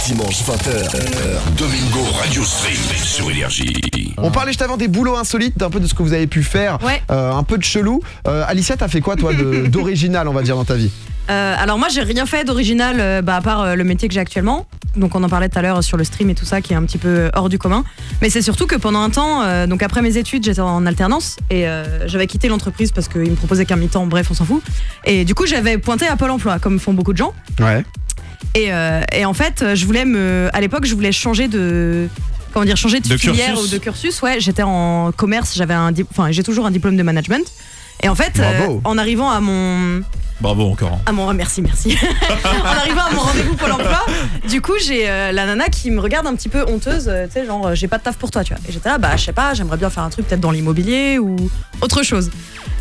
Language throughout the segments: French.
dimanche 20h. Domingo Radio Stream sur Énergie. On parlait juste avant des boulots insolites, un peu de ce que vous avez pu faire, Ouais. un peu de chelou. Alicia, t'as fait quoi toi d'original, on va dire, dans ta vie? Alors moi j'ai rien fait d'original à part le métier que j'ai actuellement. Donc on en parlait tout à l'heure sur le stream et tout ça qui est un petit peu hors du commun. Mais c'est surtout que pendant un temps, donc après mes études j'étais en alternance et j'avais quitté l'entreprise parce qu'ils me proposaient qu'un mi-temps, bref on s'en fout. Et du coup j'avais pointé à Pôle emploi comme font beaucoup de gens. Ouais. Et en fait à l'époque je voulais changer de... Comment dire, changer de filière cursus. ou de cursus. Ouais, j'étais en commerce, j'ai toujours un diplôme de management. Et en fait, en arrivant à mon... Bravo encore. Merci. En arrivant à mon rendez-vous Pôle emploi, du coup, j'ai la nana qui me regarde un petit peu honteuse, tu sais, genre, j'ai pas de taf pour toi, tu vois. Et j'étais là, je sais pas, j'aimerais bien faire un truc peut-être dans l'immobilier ou autre chose.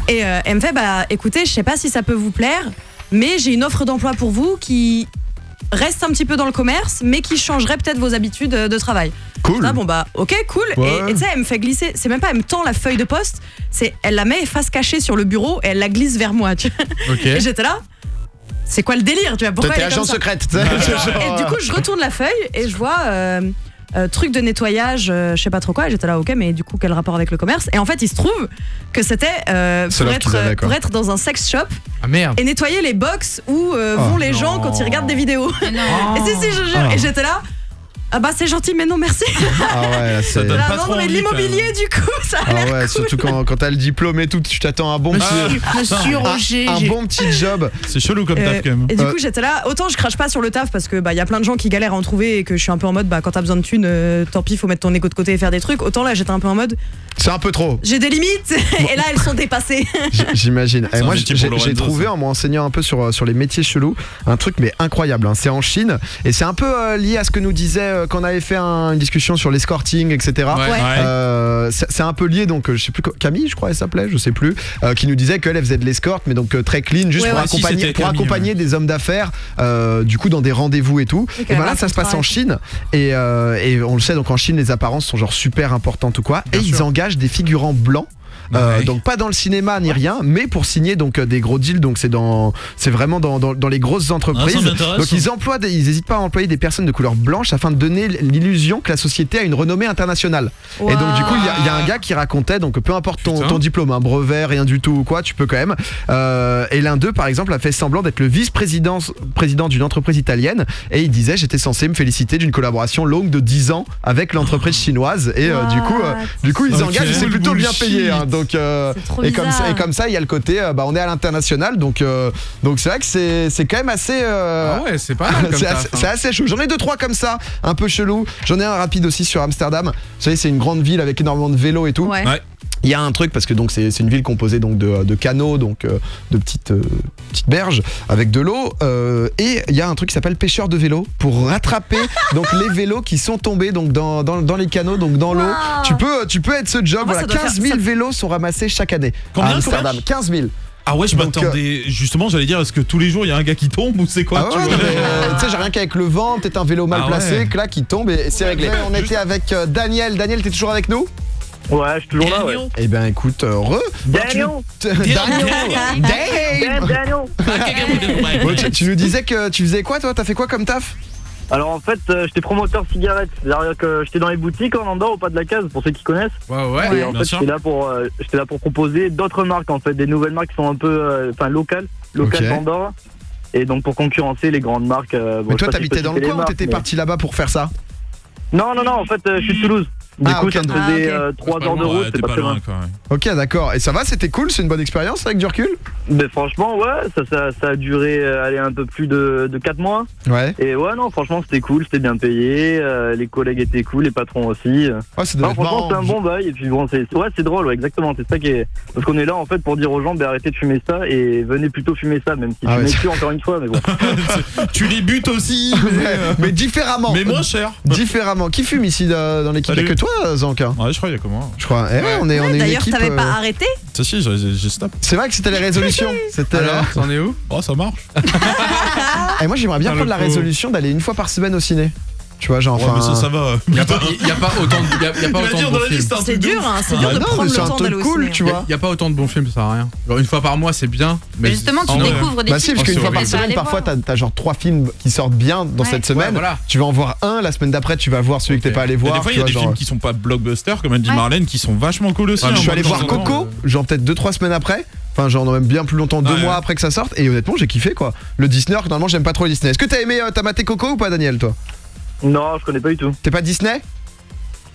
Et elle me fait, écoutez, je sais pas si ça peut vous plaire, mais j'ai une offre d'emploi pour vous qui reste un petit peu dans le commerce, mais qui changerait peut-être vos habitudes de travail. Cool. Ok, cool. Ouais. Et tu sais, elle me fait glisser, c'est même pas, elle me tend la feuille de poste, elle la met face cachée sur le bureau et elle la glisse vers moi, tu vois. Ok. Et j'étais là, c'est quoi le délire, tu vois, pourquoi T'es elle est agent comme ça secrète. Et du coup, je retourne la feuille et je vois truc de nettoyage, je sais pas trop quoi. Et j'étais là, ok, mais du coup, quel rapport avec le commerce? Et en fait, il se trouve que c'était pour être dans un sex shop Ah merde. et nettoyer les box où vont les gens quand ils regardent des vidéos. Et si, je jure. Et j'étais là. Ah c'est gentil, mais non, merci. Ah ouais, c'est... donne Là, pas non, trop mais envie, l'immobilier, du coup, ça a Ah l'air ouais, cool. surtout quand t'as le diplôme et tout, tu t'attends à un bon Monsieur Roger, un bon petit job. C'est chelou comme taf quand même. Et du coup, j'étais là. Autant je crache pas sur le taf parce que y a plein de gens qui galèrent à en trouver et que je suis un peu en mode quand t'as besoin de thunes, tant pis, faut mettre ton égo de côté et faire des trucs. Autant là, j'étais un peu en mode C'est un peu trop. j'ai des limites et là, elles sont dépassées. J'imagine. Et C'est un moi, métier pour Lorenzo, j'ai trouvé, ça. en me renseignant un peu sur les métiers chelous, un truc mais incroyable. C'est en Chine et c'est un peu lié à ce que nous disait quand on avait fait une discussion sur l'escorting, etc. Ouais. C'est un peu lié, donc je sais plus, Camille, je crois, elle s'appelait, je sais plus, qui nous disait qu'elle faisait de l'escorte, mais donc très clean, juste Ouais, pour ouais. accompagner, Si, c'était pour Camille, accompagner des hommes d'affaires, du coup, dans des rendez-vous et tout. Ok, Et voilà, ouais, ça se passe contrat. en Chine et on le sait, donc en Chine, les apparences sont genre super importantes ou quoi, et ils engagent des figurants blancs. Ouais. Donc pas dans le cinéma ni rien, mais pour signer donc des gros deals, donc c'est vraiment dans les grosses entreprises. Ah, ça m'intéresse. Donc ils hésitent pas à employer des personnes de couleur blanche afin de donner l'illusion que la société a une renommée internationale. Et donc du coup il y a un gars qui racontait, donc peu importe ton diplôme, un brevet, rien du tout ou quoi, tu peux quand même. Et l'un d'eux par exemple a fait semblant d'être le vice-président d'une entreprise italienne et il disait j'étais censé me féliciter d'une collaboration longue de 10 ans avec l'entreprise chinoise et du coup ils Ok. engagent et c'est plutôt bien payé. Hein. Donc C'est trop et bizarre. comme ça il y a le côté on est à l'international, donc c'est vrai que c'est quand même assez Ah ouais, c'est pas mal comme taf. c'est assez chaud. J'en ai 2-3 comme ça, un peu chelou. J'en ai un rapide aussi sur Amsterdam. Vous savez, c'est une grande ville avec énormément de vélos et tout. Ouais. Ouais. Il y a un truc parce que donc c'est une ville composée donc de canaux, donc de petites berges avec de l'eau, et il y a un truc qui s'appelle pêcheur de vélos pour rattraper donc les vélos qui sont tombés donc dans les canaux, donc dans l'eau. Tu peux être ce job. En vrai, Voilà, ça doit 15 000 faire- vélos sont ramassés chaque année Combien, à Amsterdam. 15 000. Ah ouais, je Donc, m'attendais. Justement, j'allais dire, est-ce que tous les jours il y a un gars qui tombe ou c'est quoi Ah tu ouais, vois non, mais, tu sais, j'ai rien qu'avec le vent, peut-être un vélo mal Ah placé, ouais. là qui tombe et c'est réglé. On était avec Daniel. Daniel, t'es toujours avec nous? Ouais, je suis toujours là, ouais. Eh ben écoute, Daniel Daniel. Ouais, tu nous disais que tu faisais quoi toi? T'as fait quoi comme taf? Alors en fait, j'étais promoteur cigarettes. C'est-à-dire que j'étais dans les boutiques en Andorre, au pas de la case, pour ceux qui connaissent. Ouais, Et en fait, j'étais là pour proposer d'autres marques, en fait, des nouvelles marques qui sont un peu locales Ok. d'Andorre. Et donc pour concurrencer les grandes marques. Mais toi t'habitais dans le coin ou t'étais parti là-bas pour faire ça? Non, en fait, je suis de Toulouse. Du coup, ok. ça me faisait Ah, 3 heures de route, t'es c'est pas pas très loin. loin quand même. Ok, d'accord. Et ça va, c'était cool, c'est une bonne expérience avec du recul? Mais franchement, ouais, ça a duré un peu plus de 4 mois. Ouais. Et ouais, non, franchement, c'était cool, c'était bien payé, les collègues étaient cool, les patrons aussi. Ouais, ça doit Non, être franchement, marrant. c'est un bon bail. Et puis bon, c'est drôle, ouais, exactement. C'est ça qui est. Parce qu'on est là, en fait, pour dire aux gens, arrêtez de fumer ça et venez plutôt fumer ça, même si Ah fumez ouais. plus encore une fois, mais bon. Tu les butes aussi, Mais différemment. mais moins cher. Différemment. Qui fume ici dans l'équipe? Il y a Salut. que toi, Zanka? Ouais, je crois qu'il y a comment. Je crois. Eh ouais, on est une D'ailleurs, équipe. t'avais pas arrêté? Ça si, j'ai stop. C'est vrai que c'était les résolutions. C'était. t'en es où? Oh, ça marche. Et moi, j'aimerais bien Putain, prendre la le pauvre. résolution d'aller une fois par semaine au ciné. Tu vois, genre. Ouais, mais ça va. Il y a pas autant de, y a pas Il va autant dire de dans bons la films. liste un C'est truc de dur, ouf. hein, c'est dur de non, prendre mais le c'est un temps d'aller truc au cool, ciné. tu vois. Il y a pas autant de bons films, ça sert à rien. Genre une fois par mois, c'est bien. Mais justement, tu Ah ouais. découvres des Bah si, films. parce qu'une c'est fois par horrible. semaine, Aller parfois voir. t'as genre 3 films qui sortent bien dans Ouais. cette semaine. Ouais, voilà. Tu vas en voir un, la semaine d'après tu vas voir celui que t'es pas allé Et voir. des fois, il tu y a vois, des genre. films qui sont pas blockbusters, comme elle dit Ouais. Marlène, qui sont vachement cool aussi. Ouais, hein, Je suis moi, allé de voir temps en temps, Coco, genre peut-être 2-3 semaines après. Enfin, genre même bien plus longtemps, 2 Ouais, mois ouais. après que ça sorte. Et honnêtement, j'ai kiffé quoi. Le Disney, alors que normalement j'aime pas trop les Disney. Est-ce que t'as aimé, t'as maté Coco ou pas, Daniel, toi? Non, je connais pas du tout. T'es pas Disney?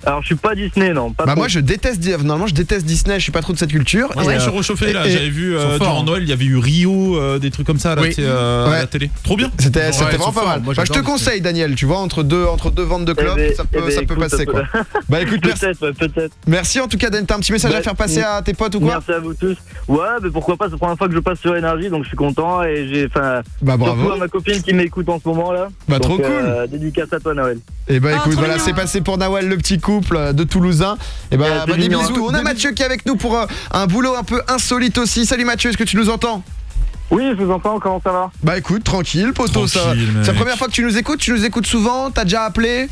Alors, je suis pas Disney, non. Pas Bah trop. moi je déteste, normalement je déteste Disney, je suis pas trop de cette culture. Moi, Et, je me suis réchauffé là, et- j'avais vu ils sont forts, durant hein. Noël, il y avait eu Rio, des trucs comme ça là, Oui. tu sais, à Ouais. la télé. Trop bien. C'était Ouais, ils vraiment sont pas forts. mal. Moi, Bah, je te j'adore conseille, Daniel, tu vois, entre deux ventes de clopes, ça peut écoute, passer quoi. Bah écoute, merci. Peut-être, ouais, peut-être. Merci en tout cas, Dan, t'as un petit message à Ouais. faire passer à tes potes ou quoi? Merci à vous tous. Ouais, mais pourquoi pas, c'est la première fois que je passe sur Énergie, donc je suis content et j'ai, enfin, Bah surtout bravo. à ma copine qui m'écoute en ce moment là. Bah Donc, trop cool. Dédicace à toi, Noël. Et bah Ah, écoute, trop voilà, mignon. c'est passé pour Nawal, le petit couple de Toulousains. Et bah, Ouais, c'est des mignon. bisous. On a Mathieu qui est avec nous pour un boulot un peu insolite aussi. Salut Mathieu, est-ce que tu nous entends? Oui, je vous entends, comment ça va? Bah écoute, tranquille, poteau, ça. Tranquille, mec. C'est la première fois que tu nous écoutes souvent, t'as déjà appelé?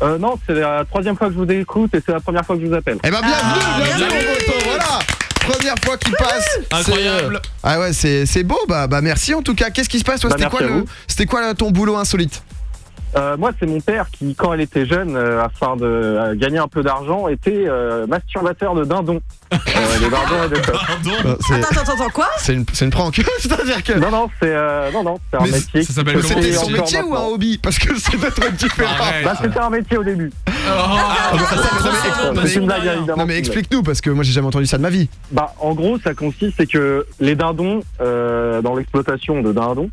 Non, c'est la troisième fois que je vous écoute et c'est la première fois que je vous appelle. Eh bah bienvenue, bienvenue. mon poteau, voilà. Première fois qu'il passe. Incroyable. Ah ouais, c'est beau, bah merci en tout cas. Qu'est-ce qui se passe toi? Bah, merci à vous. C'était quoi ton boulot insolite? Moi, c'est mon père qui, quand elle était jeune, afin de gagner un peu d'argent, était masturbateur de dindons. Les dindons et de coq. Pardon. Attends, quoi? C'est une prank. C'est-à-dire que. Non, c'est un Mais métier. ça s'appelle qui comment? se fait C'était son encore métier ou un maintenant. hobby? Parce que c'est deux trucs différents. Arrête. Bah, c'était un métier au début. C'est une blague, évidemment. Non mais explique-nous parce que moi j'ai jamais entendu ça de ma vie. Bah, en gros, ça consiste, c'est que les dindons, dans l'exploitation de dindons,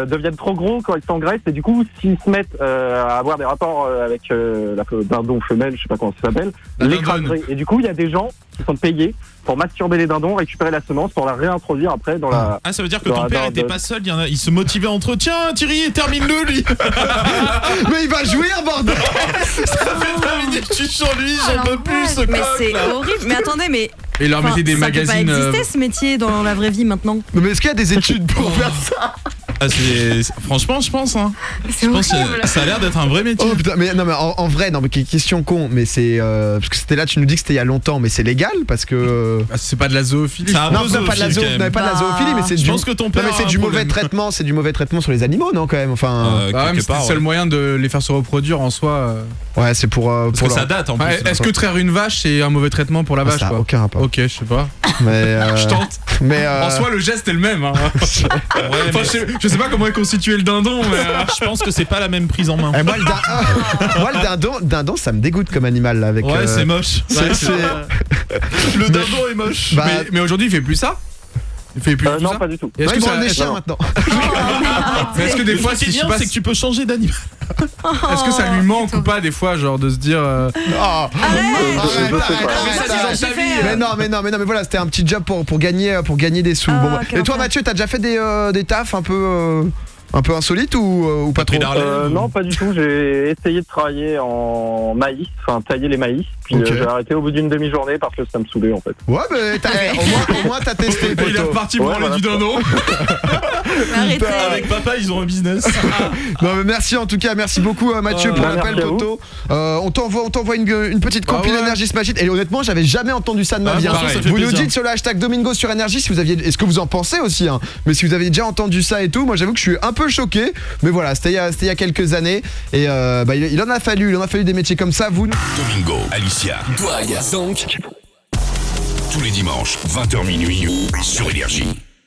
deviennent trop gros quand ils s'engraissent et du coup, s'ils se mettent à avoir des rapports avec la dindon femelle, je sais pas comment ça s'appelle, La l'écraserait. Et du coup, il y a des gens qui sont payés pour masturber les dindons, récupérer la semence pour la réintroduire après dans la. Ah, ça veut dire que Dans ton la père barre était de- pas seul, ils se motivaient entre eux. Tiens, Thierry, termine-le lui. Mais il va jouir bordel. Ça fait 20 minutes que je suis sur lui, j'en peux plus ce Mais coq c'est là. horrible. Mais attendez, mais Et il leur enfin, mettait des ça magazines. peut pas exister ce métier dans la vraie vie maintenant. Non, mais est-ce qu'il y a des études pour faire ça? Ah, franchement, je pense. Hein. C'est Je pense horrible. que ça a l'air d'être un vrai métier. Oh putain, mais non mais en vrai, non mais question con, mais c'est parce que c'était là, tu nous dis que c'était il y a longtemps, mais c'est légal parce que Ah, c'est pas de la zoophilie. C'est un non, peu c'est pas de la zoophile, quand même. pas de la Bah, zoophilie, mais c'est Je du. pense que ton Non père mais c'est a un du mauvais problème. traitement, c'est du mauvais traitement sur les animaux, non quand même. Enfin, Bah ouais, mais Quelque c'était part, le seul ouais. moyen de les faire se reproduire en soi. ouais, c'est pour. Parce pour que leur- ça date en plus. Ouais, Est-ce que traire une vache c'est un mauvais traitement pour la Ah, vache ça a quoi? aucun rapport. Ok, je sais pas. Mais Je tente. mais En soi, le geste est le même. Hein. Ouais, Enfin, mais je sais pas comment est constitué le dindon, mais. je pense que c'est pas la même prise en main. moi, moi, le dindon, ça me dégoûte comme animal là, avec. Ouais, c'est moche. c'est- c'est- Le dindon est moche. Bah, Mais aujourd'hui, il fait plus ça. Il fait plus tout Non, ça. pas du tout. Et Est-ce ouais, que ils vont ça- des est-ce- chiens maintenant. mais est-ce que des Le fois, truc qui si est je sais bien, pas, c'est que tu peux changer d'animal. est-ce que ça lui manque ou pas des fois, genre de se dire. Oh, Arrête. sais pas. mais voilà, c'était un petit job pour gagner des sous. Ah, Bon, bah. quel Et toi, enfer. Mathieu, t'as déjà fait des tafs un peu insolites ou pas trop? pris d'Arlène Non, pas du tout. J'ai essayé de travailler en maïs, enfin tailler les maïs, puis Ok. j'ai arrêté au bout d'une demi-journée parce que ça me saoulait en fait. Ouais, mais au moins t'as testé. Il est poteau. reparti Ouais, branler voilà. du dindon. Arrêtez. Avec papa, ils ont un business. Non, mais merci en tout cas, merci beaucoup Mathieu pour Bah, l'appel, merci à vous. poteau. On t'envoie une petite compile ouais. Énergie Smash Hit. Et honnêtement, j'avais jamais entendu ça de ma Ah, vie. hein. pareil, ça fait Vous nous plaisir. dites sur le hashtag Domingo sur Énergie si vous aviez, est-ce que vous en pensez aussi, hein. Mais si vous avez déjà entendu ça et tout, moi j'avoue que je suis un peu choqué. Mais voilà, c'était il y a quelques années et bah, il en a fallu des métiers comme ça. Vous. Domingo, Alicia, Douag, Zonk. Tous les dimanches, 20h minuit sur Énergie.